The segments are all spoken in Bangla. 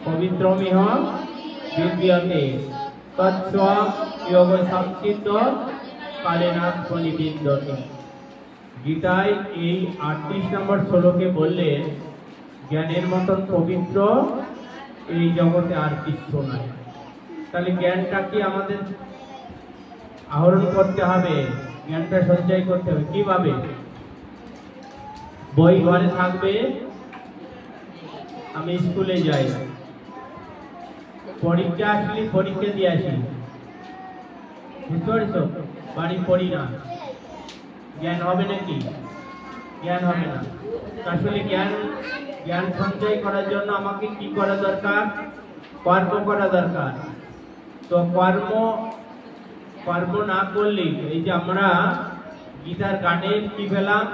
পবিত্রমিহ বিদ্যতে তৎস্বং যোগ সংচিত কালেনাথ পরিবিন্দতে। গীতায় এই 38 নম্বর শ্লোকে বললেন জ্ঞানের মতন পবিত্র এই জগতে আর কিছু নাই। তাহলে জ্ঞানটা কি আমাদের আহরণ করতে হবে, জ্ঞানটা সঞ্চয় করতে হবে কিভাবে? বই ঘরে থাকবে, আমি স্কুলে যাই, পরীক্ষা আসলে পরীক্ষা দিয়ে আসি, বুঝতে পারছো? বাড়ি পড়ি না, জ্ঞান হবে নাকি? জ্ঞান হবে না। আসলে জ্ঞান সঞ্চয় করার জন্য আমাকে কি করা দরকার? কর্ম করা দরকার। তো কর্ম না করলে, এই যে আমরা গীতার গানে কি পেলাম?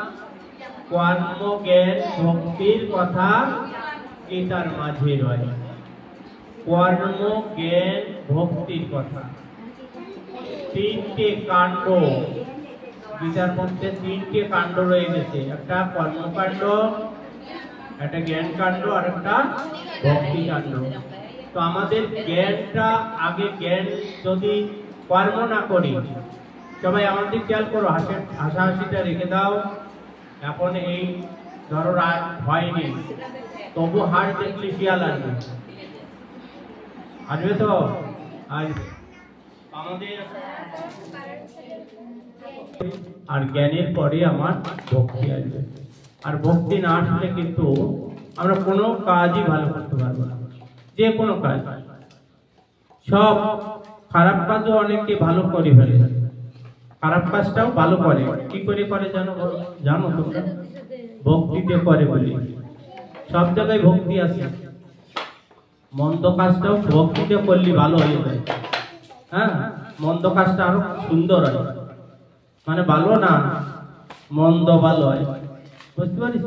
কর্ম জ্ঞান ভক্তির কথা গীতার মাঝে রয়। কর্ম জ্ঞান ভক্তির কথা, তিনটে কাণ্ড গীতার মধ্যে, তিনটে কাণ্ড রয়ে গেছে। একটা কর্মকাণ্ড, একটা জ্ঞান কাণ্ড, আর একটা ভক্তি কাণ্ড। তো আমাদের জ্ঞানটা আগে, জ্ঞান যদি কর্ম না করি, সবাই আমাদের খেয়াল করো, হাসাহাসিটা রেখে দাও। এখন এই ধরো রাত হয়নি, তবু হাট দেখলে শিয়াল আসবে, আসবে তো আসবে। আমাদের আর জ্ঞানের পরে আমার ভক্তি আসবে। আর ভক্তি না আসলে কিন্তু আমরা কোনো কাজই ভালো করতে পারবো না। যে কোনো কাজ, সব খারাপ কাজও অনেকে ভালো করে ফেলে, খারাপ কাজটাও ভালো করে। কি করে করে জানো তোমরা? ভক্তিতে করে বলি। সব জায়গায় ভক্তি আছে, মন্দ কাজটাও ভক্তিতে করলে ভালো হয়ে যায়। হ্যাঁ, মন্দ কাজটা আরো সুন্দর হয়, মানে ভালো না, মন্দ ভালো হয়, বুঝতে পারিস?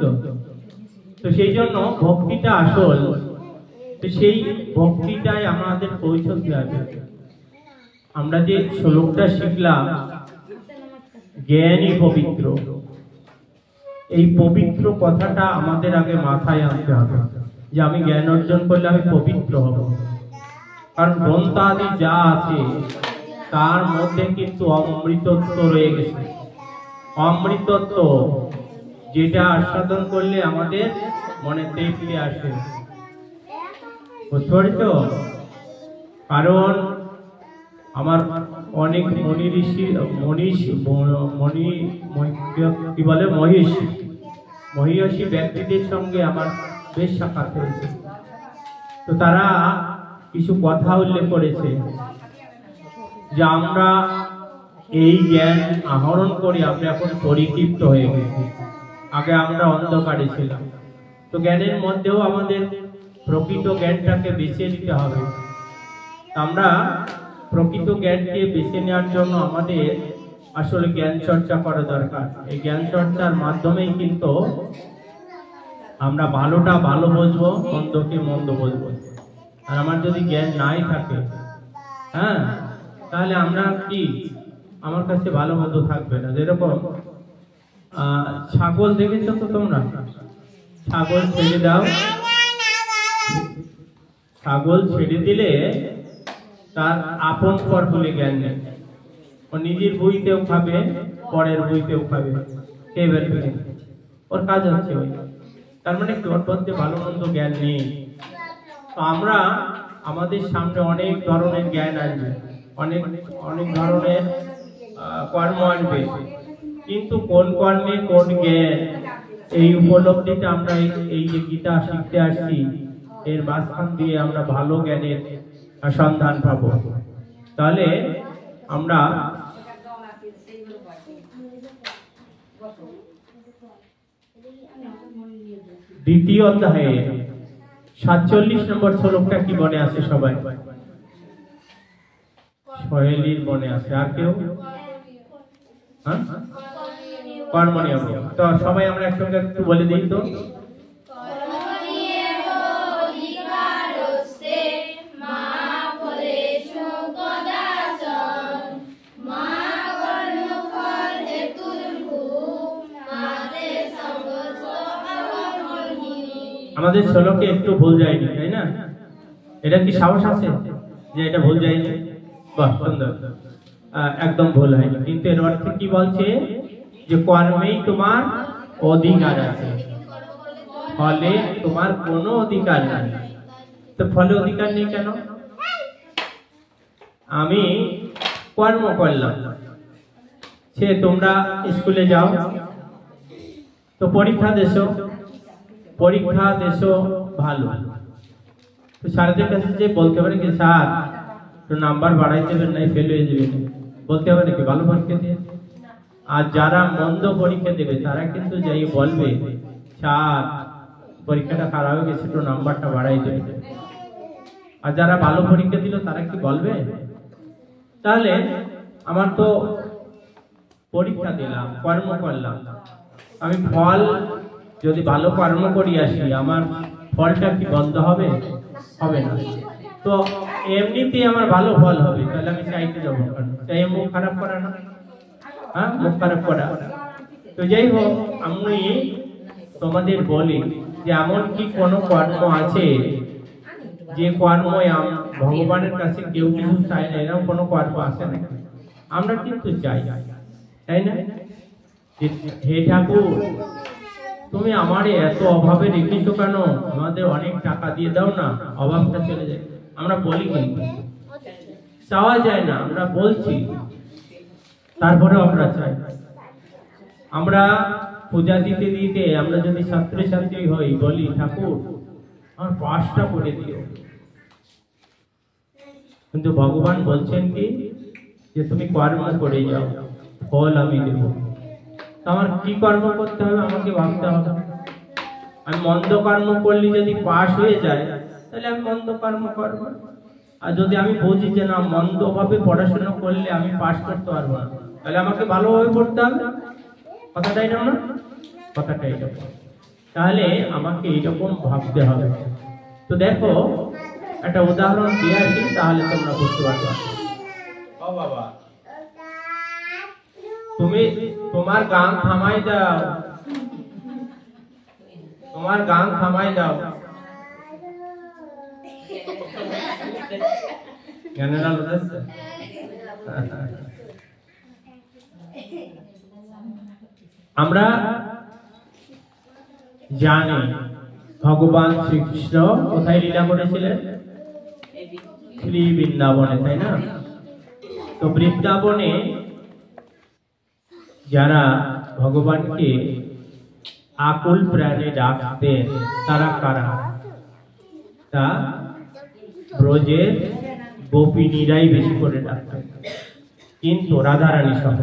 তো সেই জন্য ভক্তিটা আসল। তো সেই ভক্তিটাই আমাদের পৌঁছতে হবে। আমরা যে শ্লোকটা শিখলাম, জ্ঞানই পবিত্র, এই পবিত্র কথাটা আমাদের আগে মাথায় আনতে হবে যে আমি জ্ঞান অর্জন করলে আমি পবিত্র হব। কারণ গ্রন্থ আদি যা আছে তার মধ্যে কিন্তু অমৃতত্ব রয়ে গেছে। অমৃতত্ব যেটা আস্বাদন করলে আমাদের মনে তৃপ্তি আসে, বুঝতে পারছো? কারণ আমার অনেক মনি ঋষি, কি বলে, মহিষী ব্যক্তিদের সঙ্গে আমার বেশ সাক্ষাৎ হয়েছে। তো তারা কিছু কথা উল্লেখ করেছে যে আমরা এই জ্ঞান আহরণ করে আমরা এখন পরিতৃপ্ত হয়ে গেছি। আগে আমরা অন্ধকারে ছিলাম। তো জ্ঞানের মধ্যেও আমাদের প্রকৃত জ্ঞানটাকে বেছে নিতে হবে। আমরা প্রকৃত জ্ঞানকে বেছে নেওয়ার জন্য আমাদের আসলে জ্ঞান চর্চা করা দরকার। এই জ্ঞান চর্চার মাধ্যমেই কিন্তু আমরা ভালোটা ভালো বুঝবো, মন্দকে মন্দ বুঝবো। আর আমার যদি জ্ঞান নাই থাকে, হ্যাঁ, তাহলে আমরা কি, আমার কাছে ভালো মন্দ থাকবে না। যেরকম ছাগল দেখেছো তো তোমরা? ছাগল ছেড়ে দাও, ছাগল ছেড়ে দিলে তার আপন পর বলে জ্ঞান নেই। ও নিজের বইতেও খাবে, পরের বইতেও খাবে, কে বলবে? ওর কাজ হচ্ছে ওই। তার মানে কি, ওর মধ্যে ভালো মন্দ জ্ঞান নেই। তো আমরা, আমাদের সামনে অনেক ধরনের জ্ঞান আসবে, অনেক অনেক ধরনের কর্ম আসবে, কিন্তু কোন কর্মে কোন জ্ঞান, এই উপলব্ধিটা আমরা এই যে গীতা শিখতে আসছি, এর মাঝখান দিয়ে আমরা ভালো জ্ঞানের সন্ধান পাবো। তাহলে আমরা দ্বিতীয় অধ্যায়ে 47 নম্বর শ্লোকটা কি মনে আছে সবাই? সোহেলির মনে আছে, আর কেউ? কর্মনিয়ম। তো সবাই আমরা একসঙ্গে একটু বলে দিই তো। আমাদের শ্লোকে একটু ভুল যায়নি, তাই না? এটা কি সাহস আছে যে এটা ভুল যায়নি? বাহ, সুন্দর। একদম ভুল হয়নি। কিন্তু এর অর্থ কি বলছে? যে কর্মেই তোমার অধিকার আছে, ফলে তোমার কোনো অধিকার নেই। তো ফলে অধিকার নেই কেন? আমি কর্ম করলাম, সে তোমরা স্কুলে যাও, তো পরীক্ষা দেশো ভালো, তো স্যারদের কাছে যে বলতে পারে কি স্যার তো নাম্বার বাড়াই দেবেন, নাই ফেল হয়ে যাবে, বলতে পারে কি ভালো পরীক্ষা দিয়ে? আর যারা মন্দ পরীক্ষা দেবে তারা কিন্তু যাই বলবে স্যার পরীক্ষাটা খারাপ হয়ে গেছে, তো নাম্বারটা বাড়াই দেবে। আর যারা ভালো পরীক্ষা দিল তারা কি বলবে? তাহলে আমার তো পরীক্ষা দিলাম, কর্ম করলাম, আমি ফল যদি ভালো কর্ম করি আসি, আমার ফলটা কি বন্ধ হবে? হবে না। তো এমনিতেই আমার ভালো ফল হবে, তাহলে আমি চাইতে যাবো কেন? চাই মুখ খারাপ করা না? হ্যাঁ, মুখ খারাপ করা। তো যাই হোক, আমি তোমাদের বলি যে এমন কি কোনো কর্ম আছে যে কর্ম ভগবানের কাছে কেউ কিছু চায় না, এরকম কোনো কর্ম আছে নাকি? আমরা কিন্তু চাই, তাই না? হে ঠাকুর, তুমি আমার এত অভাবে রেখেছো কেন? আমাদের অনেক টাকা দিয়ে দাও না, অভাবটা চলে যায়। আমরা বলি কিন্তু চাওয়া যায় না, আমরা বলছি, তারপরেও আমরা চাই। আমরা পূজা দিতে দিতে আমরা যদি ছাত্রছাত্রী হই, বলি ঠাকুর আমার পাশটা করে দিও, কিন্তু ভগবান বলছেন কি যে তুমি কর্ম করে যাও, ফল আমি দেব। আমার কি কর্ম করতে হবে? আমাকে ভাবতে হবে। আমি মন্দ কর্ম করলে যদি পাশ হয়ে যায়, তাহলে আমি মন্দ কর্ম করবো। আর যদি আমি বুঝি যে না, মন্দ ভাবে পড়াশোনা করলে আমি পাশ করতে পারবো না, তাহলে আমাকে ভালোভাবে পড়তে হবে। কথাটাই না? কথাটাই না। তাহলে আমাকে এইরকম ভাবতে হবে। তো দেখো, একটা উদাহরণ দিয়ে আসি, তাহলে তোমরা বুঝতে পারবে। ও বাবা, তুমি তোমার গান থামাই দাও, তোমার গান থামাই দাও। আমরা জানি ভগবান শ্রীকৃষ্ণ কোথায় লীলা করেছিলেন? শ্রী বৃন্দাবনে, তাই না? তো বৃন্দাবনে যারা ভগবানকে আকুল প্রাণে ডাকতেন তারা কারা? তা ব্রজের গোপিনীরাই বেশি করে ডাকতেন, কিন্তু রাধারানী সহ।